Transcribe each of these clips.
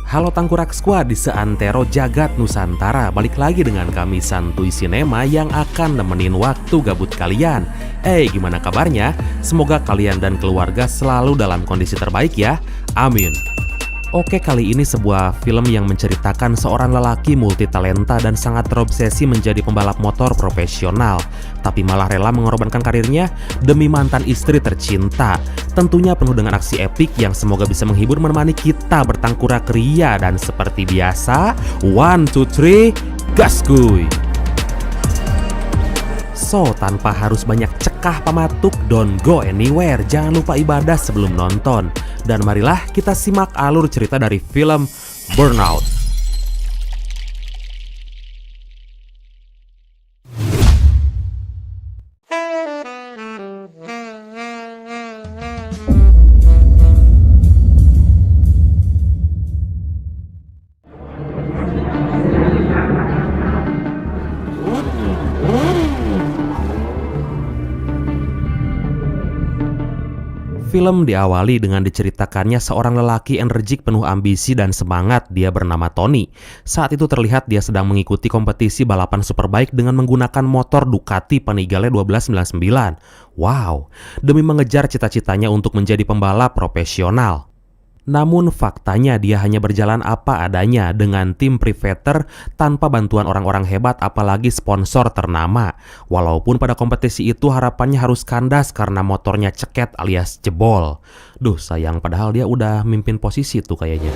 Halo Tangkurak Squad di seantero jagat Nusantara. Balik lagi dengan kami Santuy Sinema yang akan nemenin waktu gabut kalian. Gimana kabarnya? Semoga kalian dan keluarga selalu dalam kondisi terbaik ya. Amin. Oke, kali ini sebuah film yang menceritakan seorang lelaki multitalenta dan sangat terobsesi menjadi pembalap motor profesional, tapi malah rela mengorbankan karirnya demi mantan istri tercinta. Tentunya penuh dengan aksi epik yang semoga bisa menghibur menemani kita bertangkurak ria. Dan seperti biasa, 1, 2, 3, gas kuy! So, tanpa harus banyak cekah pamatuk, don't go anywhere. Jangan lupa ibadah sebelum nonton. Dan marilah kita simak alur cerita dari film Burnout. Film diawali dengan diceritakannya seorang lelaki energik penuh ambisi dan semangat. Dia bernama Tony. Saat itu terlihat dia sedang mengikuti kompetisi balapan superbike dengan menggunakan motor Ducati Panigale 1299. Wow, demi mengejar cita-citanya untuk menjadi pembalap profesional. Namun faktanya dia hanya berjalan apa adanya dengan tim privater tanpa bantuan orang-orang hebat apalagi sponsor ternama. Walaupun pada kompetisi itu harapannya harus kandas karena motornya ceket alias jebol. Duh sayang, padahal dia udah mimpin posisi tuh kayaknya.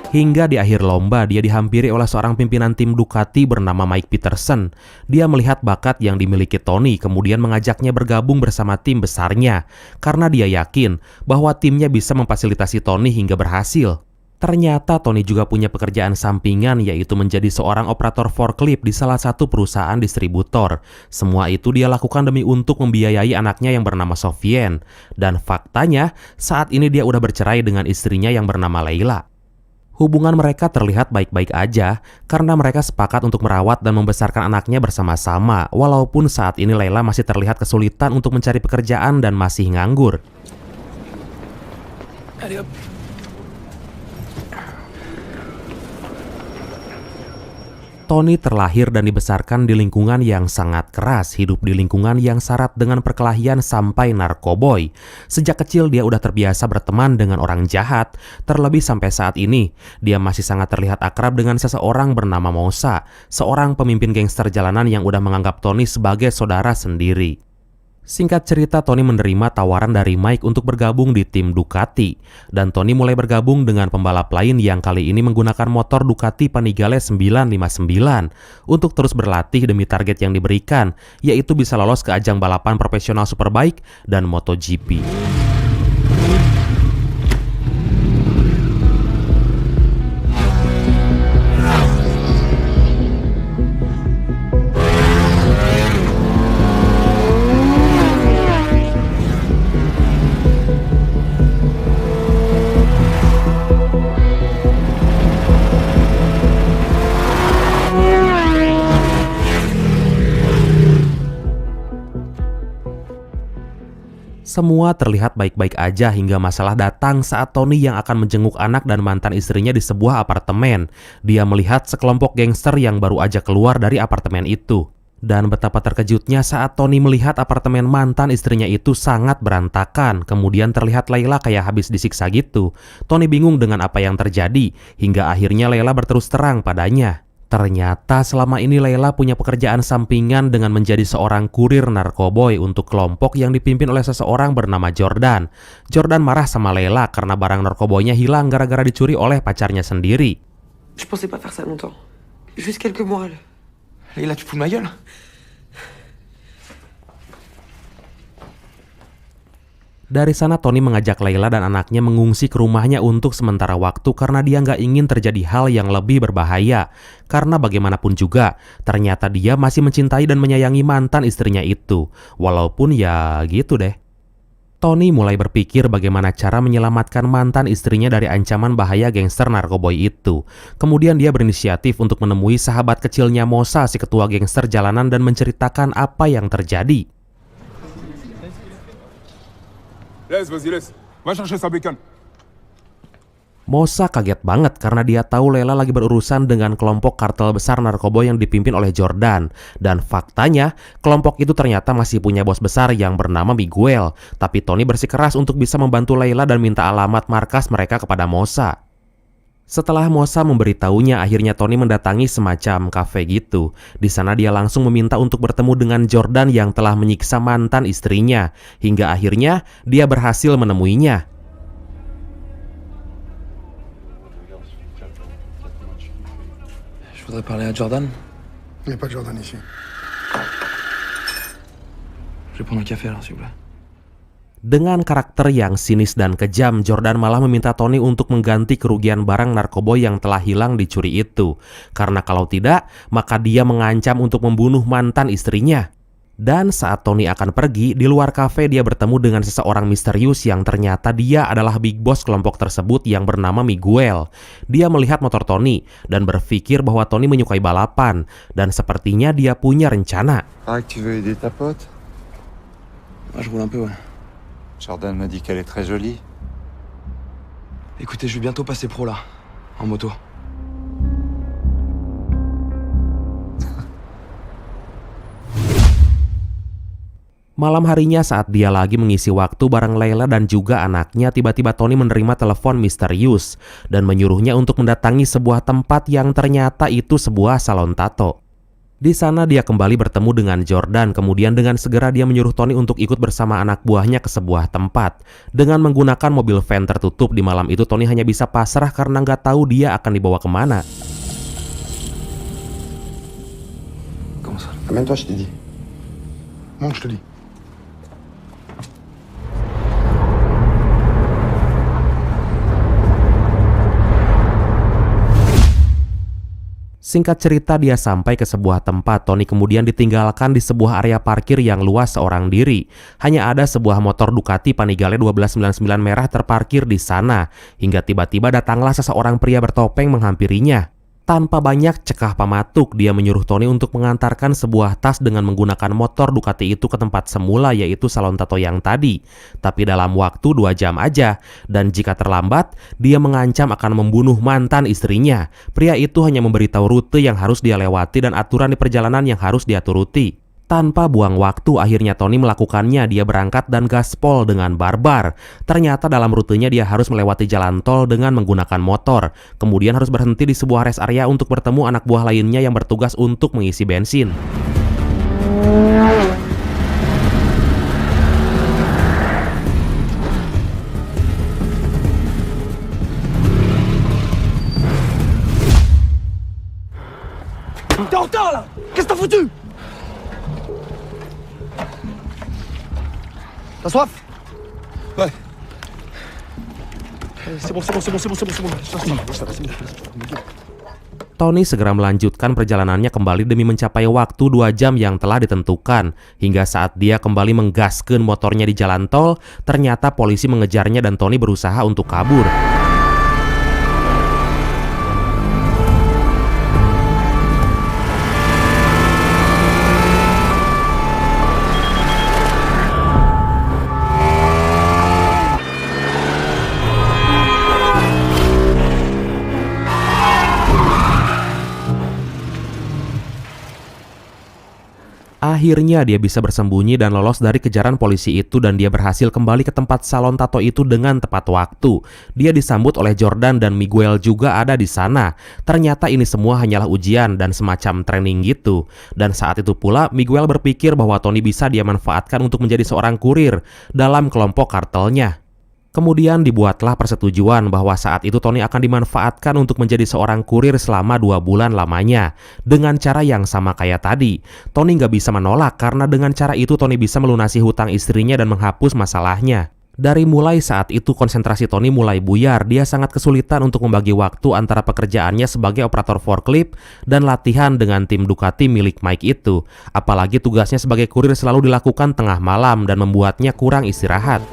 Hingga di akhir lomba dia dihampiri oleh seorang pimpinan tim Ducati bernama Mike Peterson. Dia melihat bakat yang dimiliki Tony kemudian mengajaknya bergabung bersama tim besarnya karena dia yakin bahwa timnya bisa memfasilitasi Tony hingga berhasil. Ternyata Tony juga punya pekerjaan sampingan, yaitu menjadi seorang operator forklift di salah satu perusahaan distributor. Semua itu dia lakukan demi untuk membiayai anaknya yang bernama Sofian. Dan faktanya saat ini dia udah bercerai dengan istrinya yang bernama Leila. Hubungan mereka terlihat baik-baik aja karena mereka sepakat untuk merawat dan membesarkan anaknya bersama-sama, walaupun saat ini Leila masih terlihat kesulitan untuk mencari pekerjaan dan masih nganggur. Tony terlahir dan dibesarkan di lingkungan yang sangat keras, hidup di lingkungan yang syarat dengan perkelahian sampai narkoboy. Sejak kecil dia udah terbiasa berteman dengan orang jahat, terlebih sampai saat ini. Dia masih sangat terlihat akrab dengan seseorang bernama Mosa, seorang pemimpin gangster jalanan yang udah menganggap Tony sebagai saudara sendiri. Singkat cerita, Tony menerima tawaran dari Mike untuk bergabung di tim Ducati. Dan Tony mulai bergabung dengan pembalap lain yang kali ini menggunakan motor Ducati Panigale 959 untuk terus berlatih demi target yang diberikan, yaitu bisa lolos ke ajang balapan profesional Superbike dan MotoGP. Semua terlihat baik-baik aja hingga masalah datang saat Tony yang akan menjenguk anak dan mantan istrinya di sebuah apartemen. Dia melihat sekelompok gangster yang baru aja keluar dari apartemen itu. Dan betapa terkejutnya saat Tony melihat apartemen mantan istrinya itu sangat berantakan. Kemudian terlihat Leila kayak habis disiksa gitu. Tony bingung dengan apa yang terjadi hingga akhirnya Leila berterus terang padanya. Ternyata selama ini Leila punya pekerjaan sampingan dengan menjadi seorang kurir narkoboy untuk kelompok yang dipimpin oleh seseorang bernama Jordan. Jordan marah sama Leila karena barang narkoboynya hilang gara-gara dicuri oleh pacarnya sendiri. Je pensais pas faire ça longtemps. Juste quelques mois. Leila, tu fous de ma gueule? Dari sana Tony mengajak Leila dan anaknya mengungsi ke rumahnya untuk sementara waktu karena dia nggak ingin terjadi hal yang lebih berbahaya. Karena bagaimanapun juga, ternyata dia masih mencintai dan menyayangi mantan istrinya itu. Walaupun ya gitu deh. Tony mulai berpikir bagaimana cara menyelamatkan mantan istrinya dari ancaman bahaya gangster narkoboy itu. Kemudian dia berinisiatif untuk menemui sahabat kecilnya Mosa, si ketua gangster jalanan, dan menceritakan apa yang terjadi. Laisse, vas-y, laisse. Va chercher sa bécane. Mosa kaget banget karena dia tahu Layla lagi berurusan dengan kelompok kartel besar narkoba yang dipimpin oleh Jordan. Dan faktanya, kelompok itu ternyata masih punya bos besar yang bernama Miguel. Tapi Tony bersikeras untuk bisa membantu Layla dan minta alamat markas mereka kepada Mosa. Setelah Mosa memberitahunya, akhirnya Tony mendatangi semacam kafe gitu. Di sana dia langsung meminta untuk bertemu dengan Jordan yang telah menyiksa mantan istrinya. Hingga akhirnya dia berhasil menemuinya. Je voudrais parler à Jordan. Il n'y a pas de Jordan ici. Je vais prendre un café alors, s'il vous plaît. Dengan karakter yang sinis dan kejam, Jordan malah meminta Tony untuk mengganti kerugian barang narkoboy yang telah hilang dicuri itu. Karena kalau tidak, maka dia mengancam untuk membunuh mantan istrinya. Dan saat Tony akan pergi, di luar kafe dia bertemu dengan seseorang misterius yang ternyata dia adalah big boss kelompok tersebut yang bernama Miguel. Dia melihat motor Tony dan berpikir bahwa Tony menyukai balapan. Dan sepertinya dia punya rencana. Ah, que tu veux aider ta pote? Ah, je roule un peu, ouais. Jordan m'a dit qu'elle est très jolie. Écoutez, je vais bientôt passer pro là, en moto. Malam harinya saat dia lagi mengisi waktu bareng Layla dan juga anaknya, tiba-tiba Tony menerima telepon misterius dan menyuruhnya untuk mendatangi sebuah tempat yang ternyata itu sebuah salon tato. Di sana dia kembali bertemu dengan Jordan, kemudian dengan segera dia menyuruh Tony untuk ikut bersama anak buahnya ke sebuah tempat. Dengan menggunakan mobil van tertutup, di malam itu Tony hanya bisa pasrah karena nggak tahu dia akan dibawa kemana. Comment ça? Amène-toi, je t'ai dit. Monte, je te dis. Singkat cerita, dia sampai ke sebuah tempat. Tony kemudian ditinggalkan di sebuah area parkir yang luas seorang diri. Hanya ada sebuah motor Ducati Panigale 1299 merah terparkir di sana. Hingga tiba-tiba datanglah seseorang pria bertopeng menghampirinya. Tanpa banyak cekah pamatuk, dia menyuruh Tony untuk mengantarkan sebuah tas dengan menggunakan motor Ducati itu ke tempat semula, yaitu salon tato yang tadi. Tapi dalam waktu 2 jam aja, dan jika terlambat, dia mengancam akan membunuh mantan istrinya. Pria itu hanya memberitahu rute yang harus dia lewati dan aturan di perjalanan yang harus dia turuti. Tanpa buang waktu, akhirnya Tony melakukannya. Dia berangkat dan gaspol dengan barbar. Ternyata dalam rutenya dia harus melewati jalan tol dengan menggunakan motor. Kemudian harus berhenti di sebuah rest area untuk bertemu anak buah lainnya yang bertugas untuk mengisi bensin. T'es en retard là! Qu'est-ce que t'as foutu? T'as soif? Ouais. C'est bon. Tony segera melanjutkan perjalanannya kembali demi mencapai waktu 2 jam yang telah ditentukan. Hingga saat dia kembali menggaskeun motornya di jalan tol, ternyata polisi mengejarnya dan Tony berusaha untuk kabur. Akhirnya dia bisa bersembunyi dan lolos dari kejaran polisi itu, dan dia berhasil kembali ke tempat salon tato itu dengan tepat waktu. Dia disambut oleh Jordan dan Miguel juga ada di sana. Ternyata ini semua hanyalah ujian dan semacam training gitu. Dan saat itu pula Miguel berpikir bahwa Tony bisa dia manfaatkan untuk menjadi seorang kurir dalam kelompok kartelnya. Kemudian dibuatlah persetujuan bahwa saat itu Tony akan dimanfaatkan untuk menjadi seorang kurir selama 2 bulan lamanya. Dengan cara yang sama kayak tadi, Tony nggak bisa menolak karena dengan cara itu Tony bisa melunasi hutang istrinya dan menghapus masalahnya. Dari mulai saat itu konsentrasi Tony mulai buyar. Dia sangat kesulitan untuk membagi waktu antara pekerjaannya sebagai operator forklift dan latihan dengan tim Ducati milik Mike itu. Apalagi tugasnya sebagai kurir selalu dilakukan tengah malam dan membuatnya kurang istirahat.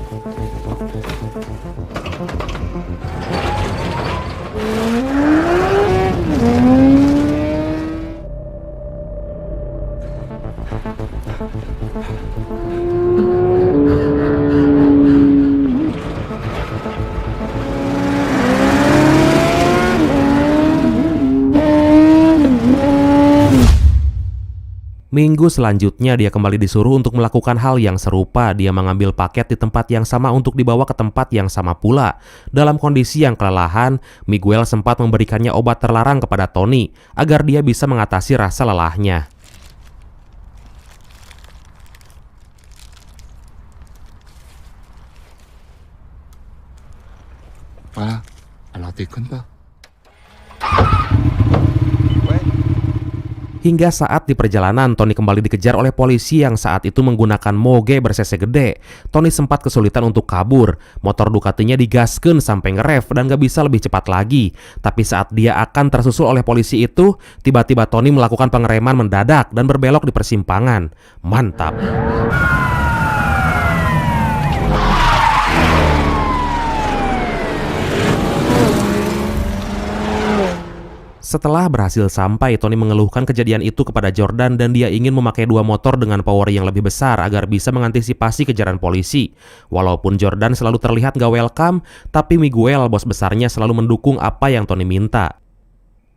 Minggu selanjutnya dia kembali disuruh untuk melakukan hal yang serupa. Dia mengambil paket di tempat yang sama untuk dibawa ke tempat yang sama pula. Dalam kondisi yang kelelahan, Miguel sempat memberikannya obat terlarang kepada Tony agar dia bisa mengatasi rasa lelahnya. Voilà. Alors déconne pas. Hingga saat di perjalanan, Tony kembali dikejar oleh polisi yang saat itu menggunakan moge ber-cc gede. Tony sempat kesulitan untuk kabur. Motor Ducatinya digaskeun sampai ngerev dan gak bisa lebih cepat lagi. Tapi saat dia akan tersusul oleh polisi itu, tiba-tiba Tony melakukan pengereman mendadak dan berbelok di persimpangan. Mantap! Setelah berhasil sampai, Tony mengeluhkan kejadian itu kepada Jordan dan dia ingin memakai dua motor dengan power yang lebih besar agar bisa mengantisipasi kejaran polisi. Walaupun Jordan selalu terlihat gak welcome, tapi Miguel, bos besarnya, selalu mendukung apa yang Tony minta.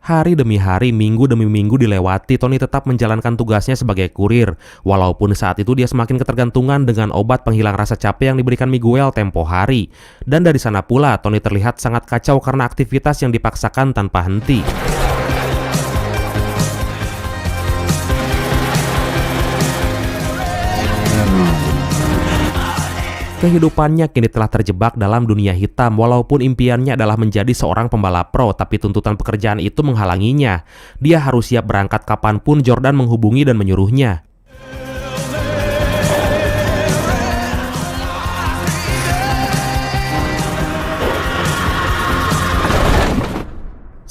Hari demi hari, minggu demi minggu dilewati, Tony tetap menjalankan tugasnya sebagai kurir. Walaupun saat itu dia semakin ketergantungan dengan obat penghilang rasa capek yang diberikan Miguel tempo hari. Dan dari sana pula, Tony terlihat sangat kacau karena aktivitas yang dipaksakan tanpa henti. Kehidupannya kini telah terjebak dalam dunia hitam. Walaupun impiannya adalah menjadi seorang pembalap pro, tapi tuntutan pekerjaan itu menghalanginya. Dia harus siap berangkat kapanpun Jordan menghubungi dan menyuruhnya.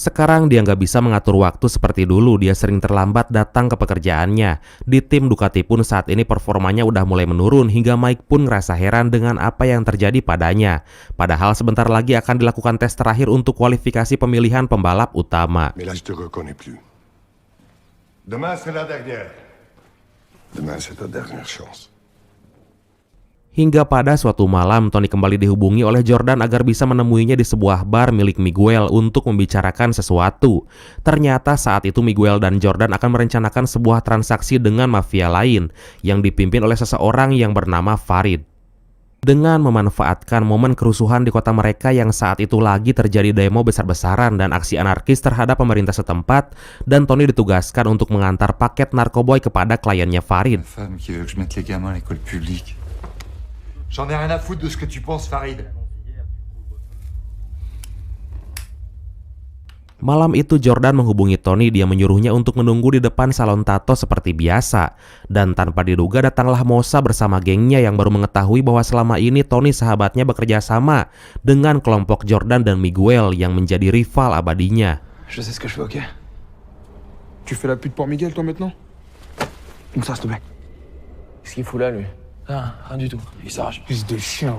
Sekarang dia nggak bisa mengatur waktu seperti dulu. Dia sering terlambat datang ke pekerjaannya. Di tim Ducati pun saat ini performanya udah mulai menurun hingga Mike pun ngerasa heran dengan apa yang terjadi padanya. Padahal sebentar lagi akan dilakukan tes terakhir untuk kualifikasi pemilihan pembalap utama. Mais là, je te reconnais plus. Demain, c'est la dernière. Demain, c'est ta dernière chance. Hingga pada suatu malam, Tony kembali dihubungi oleh Jordan agar bisa menemuinya di sebuah bar milik Miguel untuk membicarakan sesuatu. Ternyata saat itu Miguel dan Jordan akan merencanakan sebuah transaksi dengan mafia lain yang dipimpin oleh seseorang yang bernama Farid. Dengan memanfaatkan momen kerusuhan di kota mereka yang saat itu lagi terjadi demo besar-besaran dan aksi anarkis terhadap pemerintah setempat, dan Tony ditugaskan untuk mengantar paket narkoboy kepada kliennya Farid. Femme qui veut que je mette les gamins à l'école publique. J'en ai rien à foutre de ce que tu penses, Farid. Malam itu Jordan menghubungi Tony. Dia menyuruhnya untuk menunggu di depan salon tato seperti biasa. Dan tanpa diduga datanglah Mosa bersama gengnya yang baru mengetahui bahwa selama ini Tony sahabatnya bekerja sama dengan kelompok Jordan dan Miguel yang menjadi rival abadinya. Je sais ce que je fais, ok? Tu fais la pute pour Miguel, toi, maintenant? Comme ça, s'il te plaît. Qu'est-ce qu'il fout là, lui? Ah, rien du tout. Il s'arrache. Fils de chien.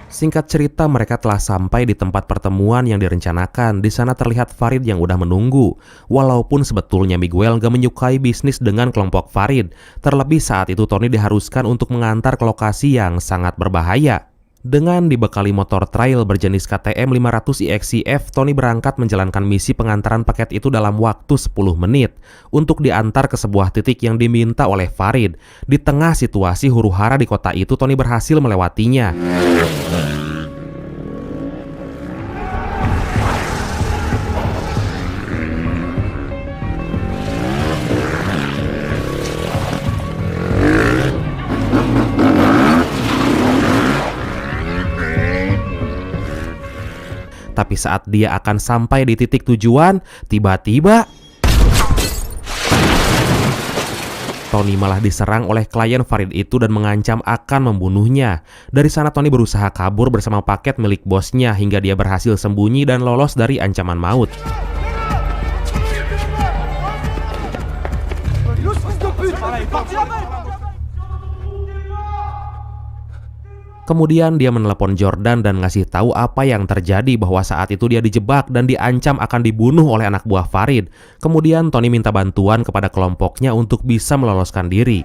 Singkat cerita, mereka telah sampai di tempat pertemuan yang direncanakan. Di sana terlihat Farid yang udah menunggu. Walaupun sebetulnya Miguel gak menyukai bisnis dengan kelompok Farid. Terlebih saat itu Tony diharuskan untuk mengantar ke lokasi yang sangat berbahaya. Dengan dibekali motor trail berjenis KTM 500 EXCF, Tony berangkat menjalankan misi pengantaran paket itu dalam waktu 10 menit untuk diantar ke sebuah titik yang diminta oleh Farid. Di tengah situasi huru-hara di kota itu, Tony berhasil melewatinya. Tapi saat dia akan sampai di titik tujuan, tiba-tiba Tony malah diserang oleh klien Farid itu dan mengancam akan membunuhnya. Dari sana Tony berusaha kabur bersama paket milik bosnya hingga dia berhasil sembunyi dan lolos dari ancaman maut. Kemudian dia menelepon Jordan dan ngasih tahu apa yang terjadi, bahwa saat itu dia dijebak dan diancam akan dibunuh oleh anak buah Farid. Kemudian Tony minta bantuan kepada kelompoknya untuk bisa meloloskan diri.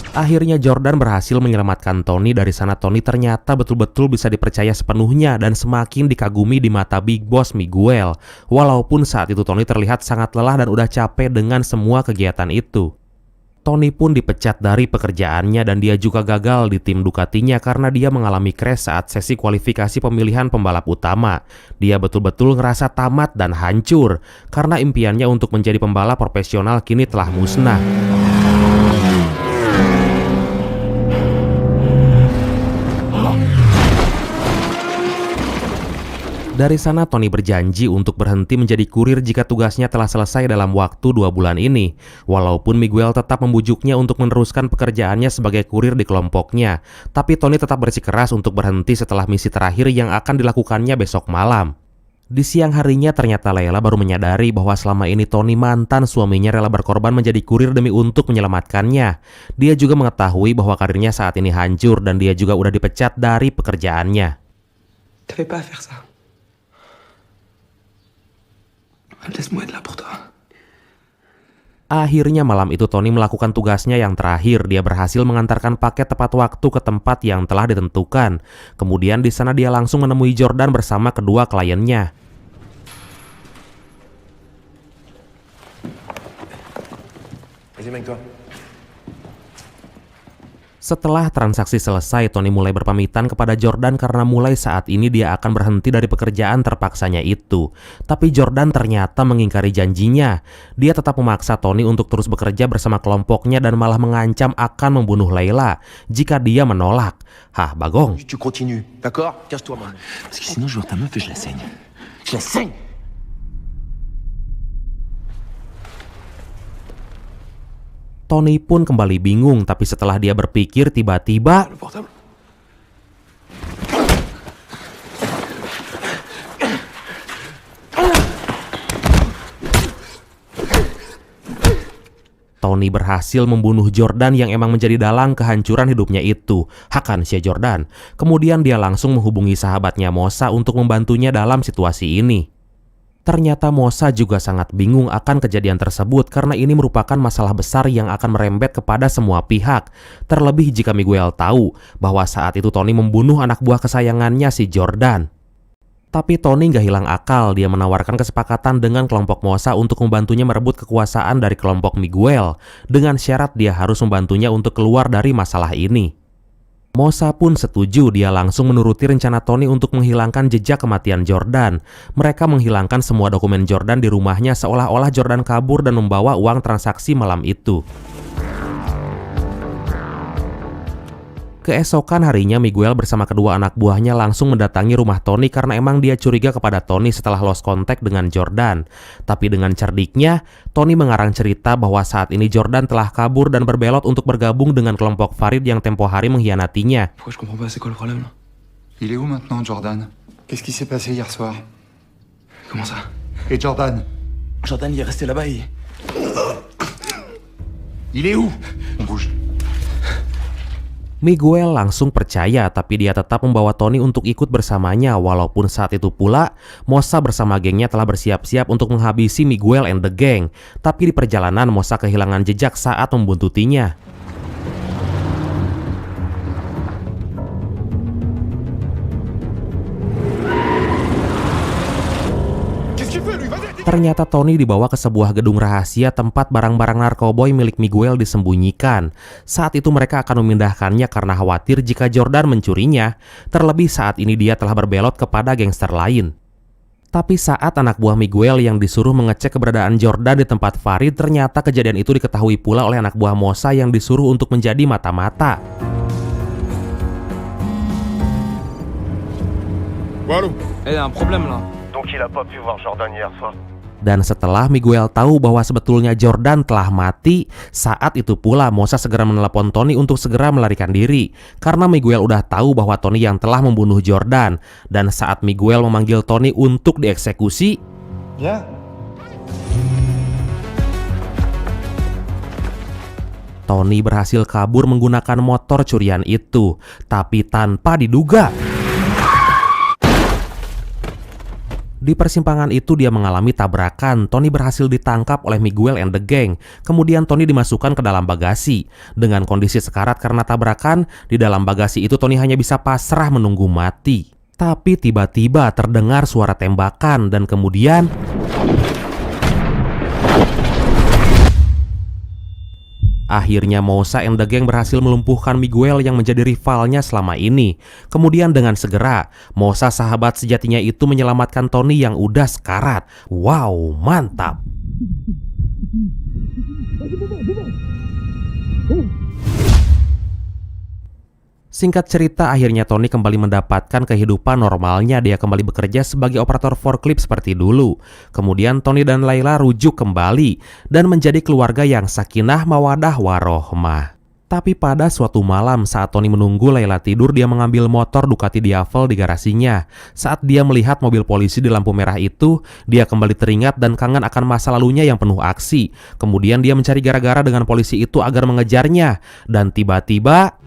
Akhirnya Jordan berhasil menyelamatkan Tony. Dari sana Tony ternyata betul-betul bisa dipercaya sepenuhnya dan semakin dikagumi di mata Big Boss Miguel. Walaupun saat itu Tony terlihat sangat lelah dan udah capek dengan semua kegiatan itu. Tony pun dipecat dari pekerjaannya dan dia juga gagal di tim Ducatinya karena dia mengalami crash saat sesi kualifikasi pemilihan pembalap utama. Dia betul-betul ngerasa tamat dan hancur karena impiannya untuk menjadi pembalap profesional kini telah musnah. Dari sana Tony berjanji untuk berhenti menjadi kurir jika tugasnya telah selesai dalam waktu 2 bulan ini. Walaupun Miguel tetap membujuknya untuk meneruskan pekerjaannya sebagai kurir di kelompoknya, tapi Tony tetap bersikeras untuk berhenti setelah misi terakhir yang akan dilakukannya besok malam. Di siang harinya ternyata Layla baru menyadari bahwa selama ini Tony mantan suaminya rela berkorban menjadi kurir demi untuk menyelamatkannya. Dia juga mengetahui bahwa karirnya saat ini hancur dan dia juga udah dipecat dari pekerjaannya. T'avais pas à faire ça. Laisse-moi être là pour toi. Akhirnya malam itu Tony melakukan tugasnya yang terakhir. Dia berhasil mengantarkan paket tepat waktu ke tempat yang telah ditentukan. Kemudian di sana dia langsung menemui Jordan bersama kedua kliennya. Vas-y, mec, toi. Setelah transaksi selesai, Tony mulai berpamitan kepada Jordan karena mulai saat ini dia akan berhenti dari pekerjaan terpaksanya itu. Tapi Jordan ternyata mengingkari janjinya. Dia tetap memaksa Tony untuk terus bekerja bersama kelompoknya dan malah mengancam akan membunuh Layla jika dia menolak. Hah, Bagong? Tu continues, d'accord? Casse-toi, man. Parce que sinon, je vois ta meuf et je la saigne. Je la saigne! Tony pun kembali bingung, tapi setelah dia berpikir tiba-tiba Le portable. Tony berhasil membunuh Jordan yang emang menjadi dalang kehancuran hidupnya itu. Hakan si Jordan. Kemudian dia langsung menghubungi sahabatnya Mosa untuk membantunya dalam situasi ini. Ternyata Mosa juga sangat bingung akan kejadian tersebut karena ini merupakan masalah besar yang akan merembet kepada semua pihak. Terlebih jika Miguel tahu bahwa saat itu Tony membunuh anak buah kesayangannya si Jordan. Tapi Tony gak hilang akal. Dia menawarkan kesepakatan dengan kelompok Mosa untuk membantunya merebut kekuasaan dari kelompok Miguel. Dengan syarat dia harus membantunya untuk keluar dari masalah ini. Mosa pun setuju. Dia langsung menuruti rencana Tony untuk menghilangkan jejak kematian Jordan. Mereka menghilangkan semua dokumen Jordan di rumahnya seolah-olah Jordan kabur dan membawa uang transaksi malam itu. Keesokan harinya Miguel bersama kedua anak buahnya langsung mendatangi rumah Tony karena emang dia curiga kepada Tony setelah lost contact dengan Jordan. Tapi dengan cerdiknya, Tony mengarang cerita bahwa saat ini Jordan telah kabur dan berbelot untuk bergabung dengan kelompok Farid yang tempo hari mengkhianatinya. Pourquoi je comprends pas, c'est quoi le problème là? Il est où maintenant, Jordan? Qu'est-ce qui s'est passé hier soir? Comment ça? Et Jordan? Jordan, il est resté là-bas, Il est où? On bouge. Miguel langsung percaya, tapi dia tetap membawa Tony untuk ikut bersamanya. Walaupun saat itu pula, Mosa bersama gengnya telah bersiap-siap untuk menghabisi Miguel and the gang. Tapi di perjalanan, Mosa kehilangan jejak saat membuntutinya. Ternyata Tony dibawa ke sebuah gedung rahasia tempat barang-barang narkoboy milik Miguel disembunyikan. Saat itu mereka akan memindahkannya karena khawatir jika Jordan mencurinya. Terlebih saat ini dia telah berbelot kepada gangster lain. Tapi saat anak buah Miguel yang disuruh mengecek keberadaan Jordan di tempat Farid, ternyata kejadian itu diketahui pula oleh anak buah Mosa yang disuruh untuk menjadi mata-mata. Voilà. Il y a un problème là. Donc il a pas pu voir Jordan hier soir. Dan setelah Miguel tahu bahwa sebetulnya Jordan telah mati, saat itu pula Mosa segera menelepon Tony untuk segera melarikan diri. Karena Miguel udah tahu bahwa Tony yang telah membunuh Jordan. Dan saat Miguel memanggil Tony untuk dieksekusi, Viens. Tony berhasil kabur menggunakan motor curian itu. Tapi tanpa diduga, Di persimpangan itu dia mengalami tabrakan. Tony berhasil ditangkap oleh Miguel and the gang. Kemudian Tony dimasukkan ke dalam bagasi. Dengan kondisi sekarat karena tabrakan, di dalam bagasi itu Tony hanya bisa pasrah menunggu mati. Tapi tiba-tiba terdengar suara tembakan dan kemudian akhirnya Moussa and the gang berhasil melumpuhkan Miguel yang menjadi rivalnya selama ini. Kemudian dengan segera, Moussa sahabat sejatinya itu menyelamatkan Tony yang udah sekarat. Wow, mantap. Singkat cerita, akhirnya Tony kembali mendapatkan kehidupan normalnya. Dia kembali bekerja sebagai operator forklift seperti dulu. Kemudian Tony dan Layla rujuk kembali dan menjadi keluarga yang sakinah mawadah warohmah. Tapi pada suatu malam saat Tony menunggu Layla tidur, dia mengambil motor Ducati Diavel di garasinya. Saat dia melihat mobil polisi di lampu merah itu, dia kembali teringat dan kangen akan masa lalunya yang penuh aksi. Kemudian dia mencari gara-gara dengan polisi itu agar mengejarnya. Dan tiba-tiba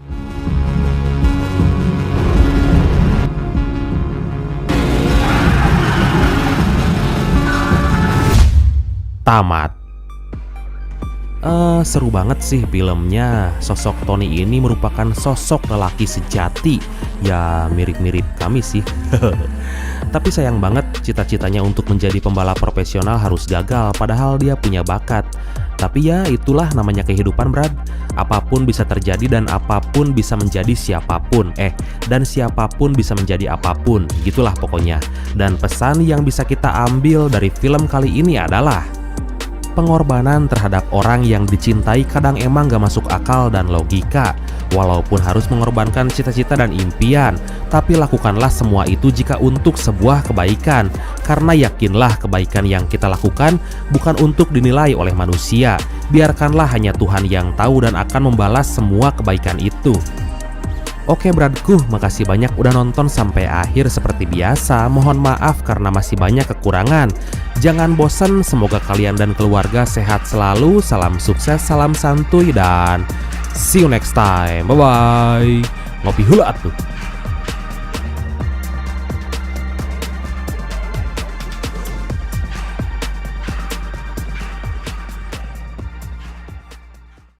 tamat. Seru banget sih filmnya. Sosok Tony ini merupakan sosok lelaki sejati. Ya mirip-mirip kami sih. Tapi sayang banget cita-citanya untuk menjadi pembalap profesional harus gagal. Padahal dia punya bakat. Tapi ya itulah namanya kehidupan, Brad. Apapun bisa terjadi dan apapun bisa menjadi siapapun. Dan siapapun bisa menjadi apapun. Gitulah pokoknya. Dan pesan yang bisa kita ambil dari film kali ini adalah pengorbanan terhadap orang yang dicintai kadang emang gak masuk akal dan logika. Walaupun harus mengorbankan cita-cita dan impian, tapi lakukanlah semua itu jika untuk sebuah kebaikan. Karena yakinlah kebaikan yang kita lakukan bukan untuk dinilai oleh manusia. Biarkanlah hanya Tuhan yang tahu dan akan membalas semua kebaikan itu. Oke bradku, makasih banyak udah nonton sampai akhir seperti biasa. Mohon maaf karena masih banyak kekurangan. Jangan bosan, semoga kalian dan keluarga sehat selalu. Salam sukses, salam santuy, dan see you next time. Bye-bye. Ngopi hula atuh.